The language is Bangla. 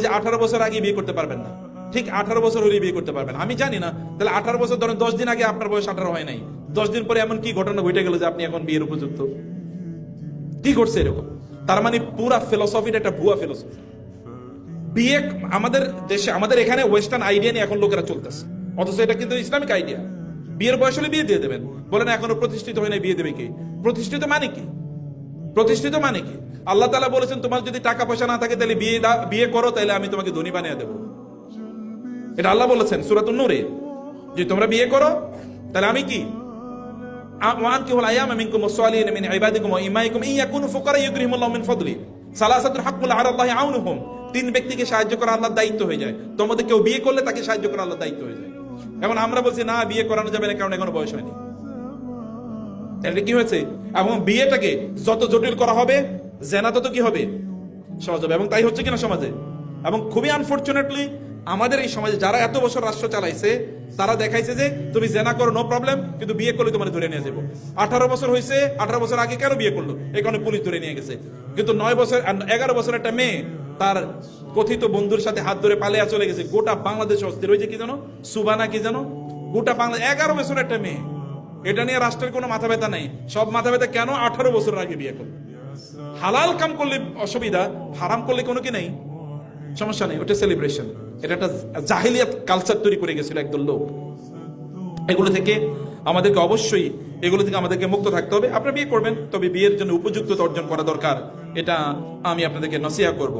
যে 18 বছর আগে বিয়ে করতে পারবেন না, ঠিক 18 বছর হলে বিয়ে করতে পারবেন। আমি জানি না, তাহলে 18 বছর ধরেন 10 দিন আগে আপনার বয়স 18 হয় নাই, 10 দিন পরে এমন কি ঘটনা ঘটে গেল যে আপনি এখন বিয়ের উপযুক্ত? কি করছে এরকম? তার মানে পুরা ফিলোসফিটা একটা ভুয়া ফিলোসফি। বিয়ে আমাদের দেশে, আমাদের এখানে ওয়েস্টার্ন আইডিয়া নিয়ে এখন লোকেরা চলতেছে, অথচ এটা কিন্তু ইসলামিক আইডিয়া। বিয়ের বয়স হলে বিয়ে দিয়ে দেবেন, বলেন এখনো প্রতিষ্ঠিত হয় না, বিয়ে দেবে কি? প্রতিষ্ঠিত মানে কি? প্রতিষ্ঠিত মানে কি? আল্লাহ তাআলা বলেছেন তোমার যদি টাকা পয়সা না থাকে তাহলে বিয়ে করো, তাহলে আমি তোমাকে ধনী বানিয়ে দেবো। এটা আল্লাহ বলেছেন সূরাতুন নূরে, যে তোমরা বিয়ে করো তাহলে আমি কি ওয়ানকিহুল আয়ামা মিনকুম ওয়াসসালিহিন মিন ইবাদিকুম ওয়া ইমাইকুম ইন ইয়াকুনু ফুকারা ইউগনিহিমুল্লাহু মিন ফাদলি সালাসাতুন হাক্কুন আলাল্লাহি আউনুহুম। তিন ব্যক্তিকে সাহায্য করা আল্লাহর দায়িত্ব হয়ে যায়। তোমাদের কেউ বিয়ে করলে তাকে সাহায্য করা আল্লাহর দায়িত্ব হয়ে যায়। এখন আমরা বলছি না, বিয়ে করানো যাবে না, কারণ এখনো বয়স হয়নি। তাহলে কি হয়েছে? এবং বিয়েটাকে যত জটিল করা হবে, জেনা তত কি হবে? সহজ হবে। এবং তাই হচ্ছে কিনা সমাজে। এবং খুবই আনফরচুনেটলি আমাদের এই সমাজে যারা এত বছর রাষ্ট্র চালাইছে, তারা দেখাইছে যে তুমি জেনা করো নো প্রবলেম, কিন্তু বিয়ে করলে তোমার ধরে নিয়ে যাবো। 18 বছর হয়েছে, 18 বছর আগে কেন বিয়ে করলো? এই কারণে পুলিশ ধরে নিয়ে গেছে। কিন্তু 9 বছর 11 বছর একটা মেয়ে তার কথিত বন্ধুর সাথে হাত ধরে পালিয়ে চলে গেছে, গোটা বাংলাদেশ অস্থির হয়েছে। কি জানো, সুবানা কি জানো, গোটা বাংলাদেশ 11 বছর একটা মেয়ে। এটা নিয়ে রাষ্ট্রের কোনো মাথা ব্যথা নেই। সব মাথা ব্যথা কেন 18 বছর আগে বিয়ে করলো। হালাল কাম করলে অসুবিধা, হারাম করলে কোনো কি নেই, সমস্যা নেই, ওটা সেলিব্রেশন। এটা একটা জাহিলিয়াত কালচার তৈরি করে গেছিল একদল লোক। এগুলো থেকে আমাদেরকে অবশ্যই আমাদেরকে মুক্ত থাকতে হবে। আপনারা বিয়ে করবেন, তবে বিয়ের জন্য উপযুক্ততা অর্জন করা দরকার, এটা আমি আপনাদেরকে নসিহত করব।